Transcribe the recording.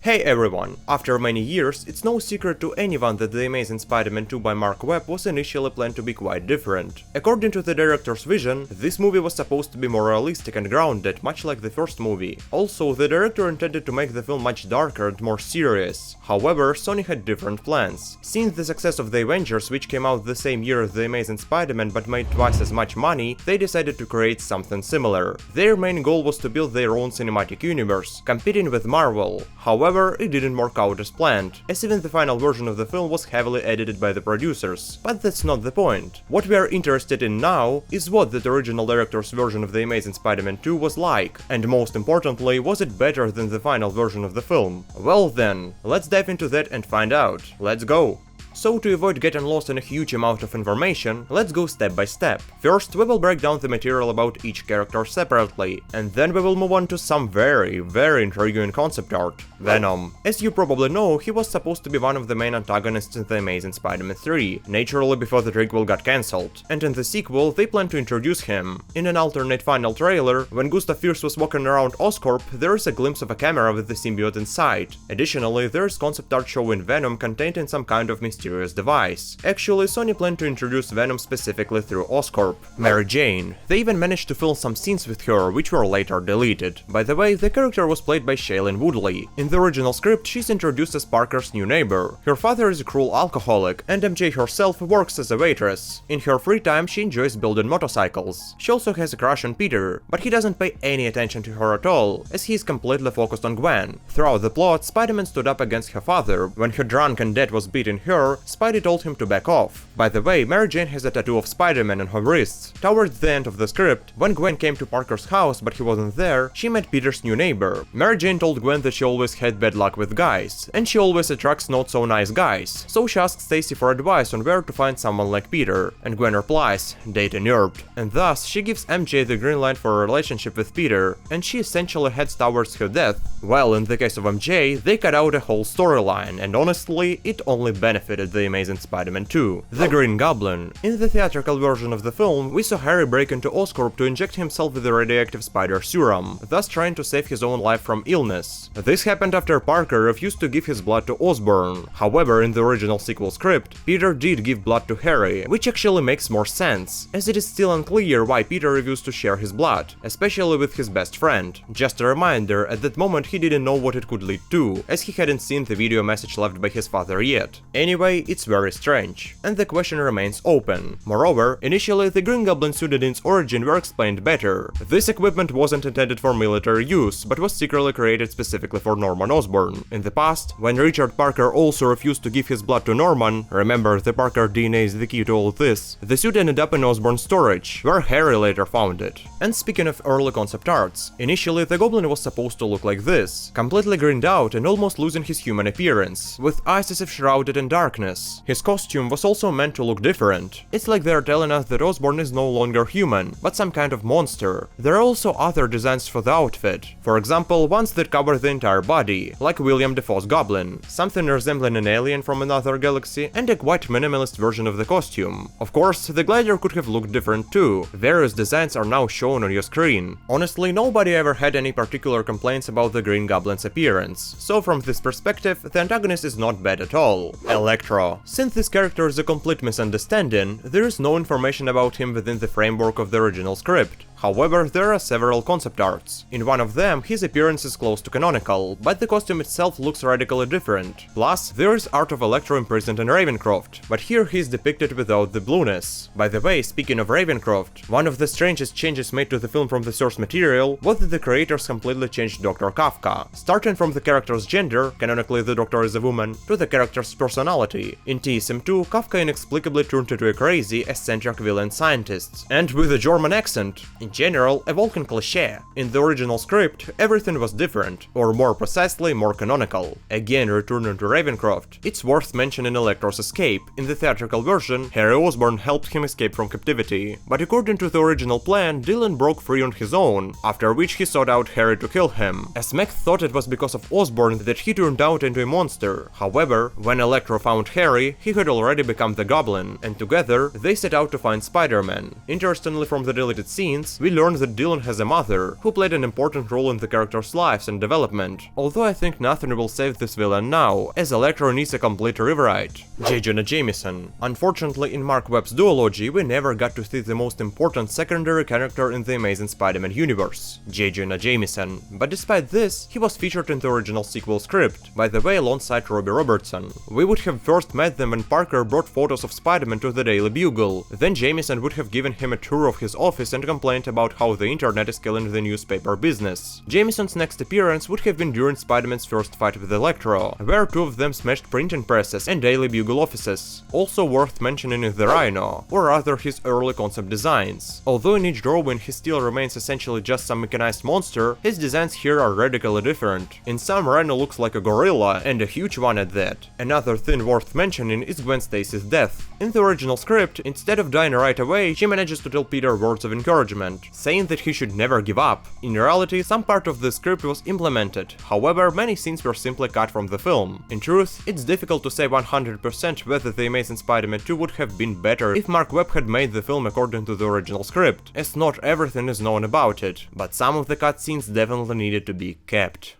Hey everyone! After many years, it's no secret to anyone that The Amazing Spider-Man 2 by Mark Webb was initially planned to be quite different. According to the director's vision, this movie was supposed to be more realistic and grounded, much like the first movie. Also, the director intended to make the film much darker and more serious. However, Sony had different plans. Since the success of The Avengers, which came out the same year as The Amazing Spider-Man but made twice as much money, they decided to create something similar. Their main goal was to build their own cinematic universe, competing with Marvel. However, it didn't work out as planned, as even the final version of the film was heavily edited by the producers. But that's not the point. What we are interested in now is what the original director's version of The Amazing Spider-Man 2 was like, and most importantly, was it better than the final version of the film? Well then, let's dive into that and find out. Let's go! So to avoid getting lost in a huge amount of information, let's go step by step. First, we will break down the material about each character separately, and then we will move on to some very intriguing concept art. Venom. As you probably know, he was supposed to be one of the main antagonists in The Amazing Spider-Man 3, naturally before the prequel got cancelled, and in the sequel they plan to introduce him. In an alternate final trailer, when Gustav Fierce was walking around Oscorp, there is a glimpse of a camera with the symbiote inside. Additionally, there is concept art showing Venom contained in some kind of mysterious device. Actually, Sony planned to introduce Venom specifically through Oscorp. Mary Jane. They even managed to film some scenes with her, which were later deleted. By the way, the character was played by Shailene Woodley. In the original script, she's introduced as Parker's new neighbor. Her father is a cruel alcoholic, and MJ herself works as a waitress. In her free time, she enjoys building motorcycles. She also has a crush on Peter, but he doesn't pay any attention to her at all, as he is completely focused on Gwen. Throughout the plot, Spider-Man stood up against her father. When her drunken dad was beating her, Spidey told him to back off. By the way, Mary Jane has a tattoo of Spider-Man on her wrists. Towards the end of the script, when Gwen came to Parker's house but he wasn't there, she met Peter's new neighbor. Mary Jane told Gwen that she always had bad luck with guys, and she always attracts not so nice guys. So she asks Stacy for advice on where to find someone like Peter, and Gwen replies, date a nerd. And thus, she gives MJ the green light for a relationship with Peter, and she essentially heads towards her death. Well, in the case of MJ, they cut out a whole storyline, and honestly, it only benefited The Amazing Spider-Man 2. The Green Goblin. In the theatrical version of the film, we saw Harry break into Oscorp to inject himself with a radioactive spider serum, thus trying to save his own life from illness. This happened after Parker refused to give his blood to Osborn. However, in the original sequel script, Peter did give blood to Harry, which actually makes more sense, as it is still unclear why Peter refused to share his blood, especially with his best friend. Just a reminder, at that moment he didn't know what it could lead to, as he hadn't seen the video message left by his father yet. Anyway, it's very strange, and the question remains open. Moreover, initially the Green Goblin suit and its origin were explained better. This equipment wasn't intended for military use, but was secretly created specifically for Norman Osborn. In the past, when Richard Parker also refused to give his blood to Norman, remember the Parker DNA is the key to all this, the suit ended up in Osborn's storage, where Harry later found it. And speaking of early concept arts, initially the Goblin was supposed to look like this, completely grinned out and almost losing his human appearance, with eyes as if shrouded in darkness. His costume was also meant to look different. It's like they're telling us that Osborn is no longer human, but some kind of monster. There are also other designs for the outfit. For example, ones that cover the entire body, like William Dafoe's Goblin, something resembling an alien from another galaxy, and a quite minimalist version of the costume. Of course, the glider could have looked different too. Various designs are now shown on your screen. Honestly, nobody ever had any particular complaints about the Green Goblin's appearance, so from this perspective, the antagonist is not bad at all. Electro. Since this character is a complete misunderstanding, there is no information about him within the framework of the original script. However, there are several concept arts. In one of them, his appearance is close to canonical, but the costume itself looks radically different. Plus, there is art of Electro imprisoned in Ravencroft, but here he is depicted without the blueness. By the way, speaking of Ravencroft, one of the strangest changes made to the film from the source material was that the creators completely changed Dr. Kafka, starting from the character's gender, canonically the Doctor is a woman, to the character's personality. In TSM2, Kafka inexplicably turned into a crazy, eccentric villain scientist, and with a German accent. In general, a Vulcan cliché. In the original script, everything was different, or more precisely, more canonical. Again, returning to Ravencroft, it's worth mentioning Electro's escape. In the theatrical version, Harry Osborn helped him escape from captivity, but according to the original plan, Dylan broke free on his own, after which he sought out Harry to kill him, as Meg thought it was because of Osborn that he turned out into a monster. However, when Electro found Harry, he had already become the Goblin, and together, they set out to find Spider-Man. Interestingly, from the deleted scenes, we learn that Dylan has a mother, who played an important role in the characters' lives and development, although I think nothing will save this villain now, as Electro needs a complete rewrite. J. Jonah Jameson. Unfortunately, in Mark Webb's duology, we never got to see the most important secondary character in the Amazing Spider-Man universe, J. Jonah Jameson, but despite this, he was featured in the original sequel script, by the way alongside Robbie Robertson. We would have first met them when Parker brought photos of Spider-Man to the Daily Bugle, then Jameson would have given him a tour of his office and complained about how the internet is killing the newspaper business. Jameson's next appearance would have been during Spider-Man's first fight with Electro, where two of them smashed printing presses and Daily Bugle offices. Also worth mentioning is the Rhino, or rather his early concept designs. Although in each drawing he still remains essentially just some mechanized monster, his designs here are radically different. In some, Rhino looks like a gorilla, and a huge one at that. Another thing worth mentioning is Gwen Stacy's death. In the original script, instead of dying right away, she manages to tell Peter words of encouragement, saying that he should never give up. In reality, some part of the script was implemented, however, many scenes were simply cut from the film. In truth, it's difficult to say 100% whether The Amazing Spider-Man 2 would have been better if Mark Webb had made the film according to the original script, as not everything is known about it, but some of the cut scenes definitely needed to be kept.